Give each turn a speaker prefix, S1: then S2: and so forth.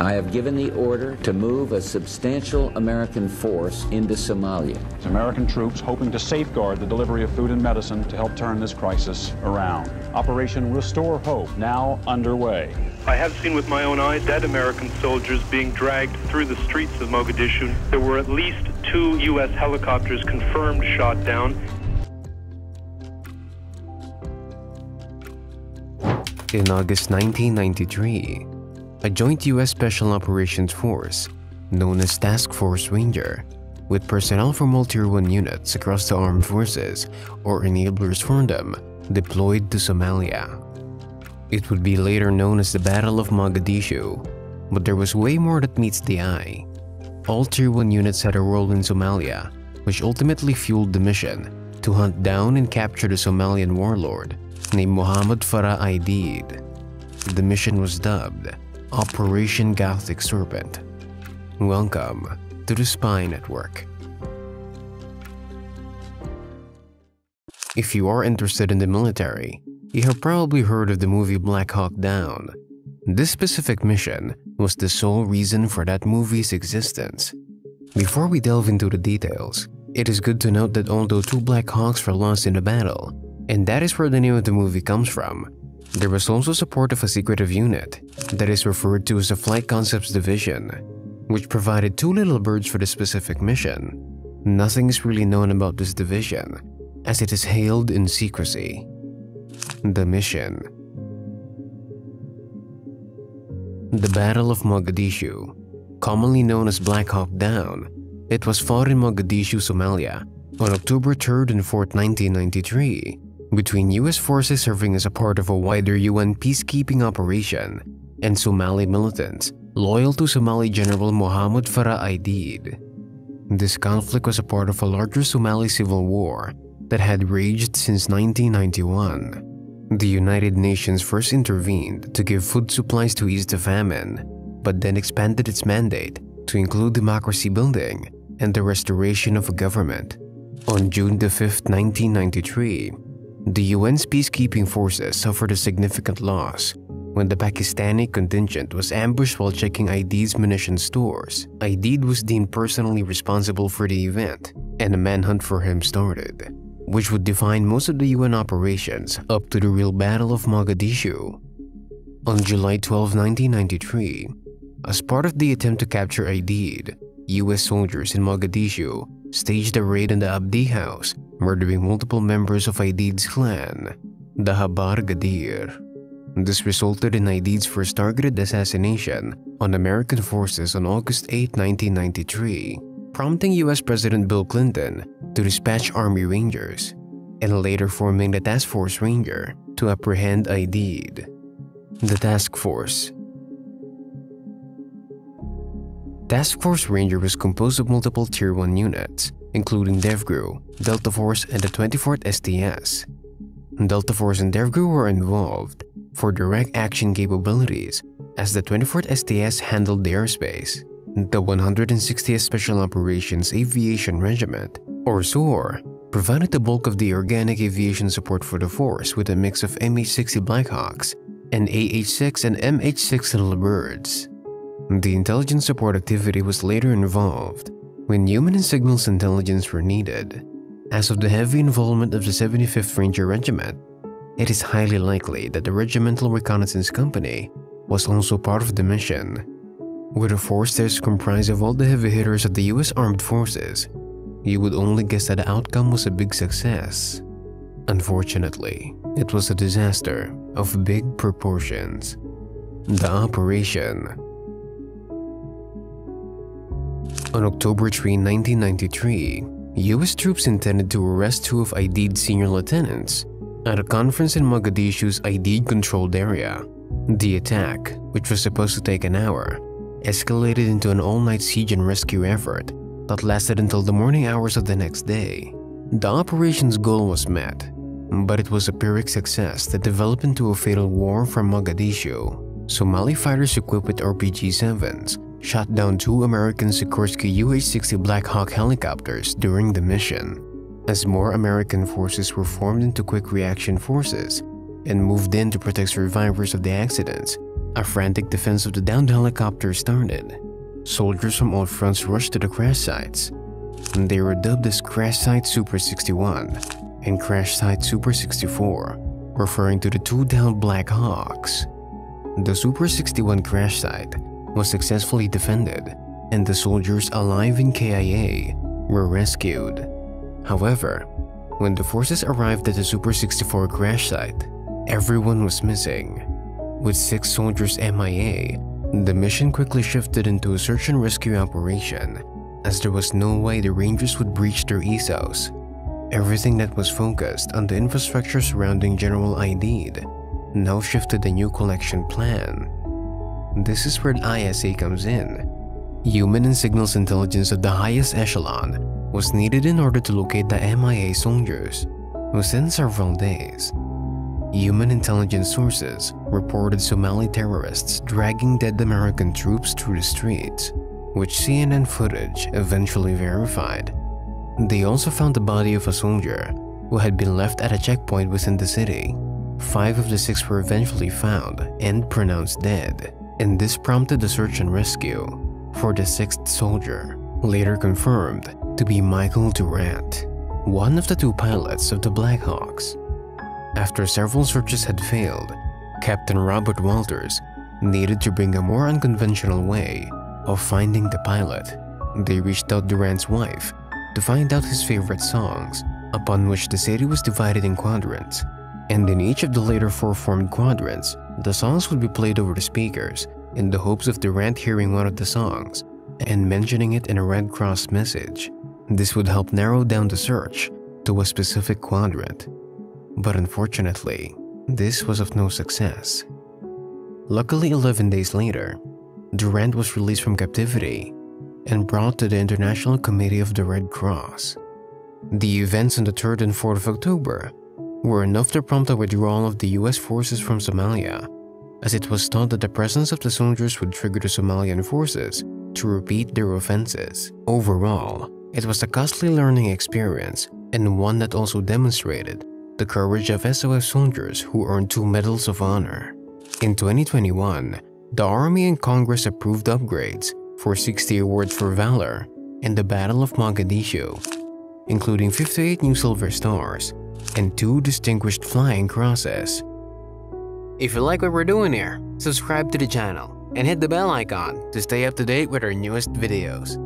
S1: I have given the order to move a substantial American force into Somalia.
S2: American troops hoping to safeguard the delivery of food and medicine to help turn this crisis around. Operation Restore Hope now underway.
S3: I have seen with my own eyes dead American soldiers being dragged through the streets of Mogadishu. There were at least 2 U.S. helicopters confirmed shot down.
S4: In August 1993, a joint U.S. Special Operations Force, known as Task Force Ranger, with personnel from all Tier 1 units across the armed forces or enablers for them, deployed to Somalia. It would be later known as the Battle of Mogadishu, but there was way more that meets the eye. All Tier 1 units had a role in Somalia, which ultimately fueled the mission to hunt down and capture the Somalian Warlord named Mohammed Farah Aideed. The mission was dubbed Operation Gothic Serpent. Welcome to the Spy Network. If you are interested in the military, you have probably heard of the movie Black Hawk Down. This specific mission was the sole reason for that movie's existence. Before we delve into the details, it is good to note that although 2 Black Hawks were lost in the battle, and that is where the name of the movie comes from, there was also support of a secretive unit that is referred to as the Flight Concepts Division, which provided 2 little birds for the specific mission. Nothing is really known about this division, as it is held in secrecy. The mission. The Battle of Mogadishu, commonly known as Black Hawk Down, it was fought in Mogadishu, Somalia, on October 3rd and 4th, 1993, between U.S. forces serving as a part of a wider UN peacekeeping operation and Somali militants loyal to Somali General Mohammed Farah Aideed. This conflict was a part of a larger Somali civil war that had raged since 1991. The United Nations first intervened to give food supplies to ease the famine, but then expanded its mandate to include democracy building and the restoration of a government. On June 5, 1993, the UN's peacekeeping forces suffered a significant loss when the Pakistani contingent was ambushed while checking Aideed's munition stores. Aideed was deemed personally responsible for the event, and a manhunt for him started, which would define most of the UN operations up to the real Battle of Mogadishu. On July 12, 1993, as part of the attempt to capture Aideed, US soldiers in Mogadishu staged a raid on the Abdi house, murdering multiple members of Aideed's clan, the Habar Gadir. This resulted in Aideed's first targeted assassination on American forces on August 8, 1993, prompting US President Bill Clinton to dispatch Army Rangers, and later forming the Task Force Ranger to apprehend Aideed. The Task Force. Task Force Ranger was composed of multiple Tier 1 units, including DevGru, Delta Force, and the 24th STS. Delta Force and DevGru were involved for direct action capabilities, as the 24th STS handled the airspace. The 160th Special Operations Aviation Regiment, or SOAR, provided the bulk of the organic aviation support for the force with a mix of MH-60 Blackhawks and AH-6 and MH-6 Little Birds. The intelligence support activity was later involved when human and signals intelligence were needed. As of the heavy involvement of the 75th Ranger Regiment, it is highly likely that the Regimental Reconnaissance Company was also part of the mission. With a force that is comprised of all the heavy hitters of the US Armed Forces, you would only guess that the outcome was a big success. Unfortunately, it was a disaster of big proportions. The operation. On October 3, 1993, US troops intended to arrest 2 of Aideed's senior lieutenants at a conference in Mogadishu's Aideed-controlled area. The attack, which was supposed to take an hour, escalated into an all-night siege and rescue effort that lasted until the morning hours of the next day. The operation's goal was met, but it was a Pyrrhic success that developed into a fatal war from Mogadishu. Somali fighters equipped with RPG-7s shot down 2 American Sikorsky UH-60 Black Hawk helicopters during the mission. As more American forces were formed into quick reaction forces and moved in to protect survivors of the accidents, A frantic defense of the downed helicopter started. Soldiers from all fronts rushed to the crash sites, and they were dubbed as Crash Site Super 61 and Crash Site Super 64, referring to the two downed Black Hawks. The Super 61 crash site was successfully defended, and the soldiers alive in KIA were rescued. However, when the forces arrived at the Super 64 crash site, everyone was missing. With 6 soldiers MIA, the mission quickly shifted into a search and rescue operation, as there was no way the Rangers would breach their ESOs. Everything that was focused on the infrastructure surrounding General Aideed now shifted a new collection plan. This is where the ISA comes in. Human and signals intelligence of the highest echelon was needed in order to locate the MIA soldiers. Within several days, human intelligence sources reported Somali terrorists dragging dead American troops through the streets, which CNN footage eventually verified. They also found the body of a soldier who had been left at a checkpoint within the city. 5 of the 6 were eventually found and pronounced dead, and this prompted the search and rescue for the 6th soldier, later confirmed to be Michael Durant, one of the 2 pilots of the Black Hawks. After several searches had failed, Captain Robert Walters needed to bring a more unconventional way of finding the pilot. They reached out Durant's wife to find out his favorite songs, upon which the city was divided in quadrants, and in each of the later 4 formed quadrants, the songs would be played over the speakers in the hopes of Durant hearing one of the songs and mentioning it in a Red Cross message. This would help narrow down the search to a specific quadrant. But unfortunately, this was of no success. Luckily, 11 days later, Durant was released from captivity and brought to the International Committee of the Red Cross. The events on the 3rd and 4th of October were enough to prompt a withdrawal of the US forces from Somalia, as it was thought that the presence of the soldiers would trigger the Somalian forces to repeat their offenses. Overall, it was a costly learning experience, and one that also demonstrated the courage of SOS soldiers who earned 2 Medals of Honor. In 2021, the Army and Congress approved upgrades for 60 awards for valor in the Battle of Mogadishu, including 58 new Silver Stars and 2 Distinguished Flying Crosses. If you like what we're doing here, subscribe to the channel and hit the bell icon to stay up to date with our newest videos.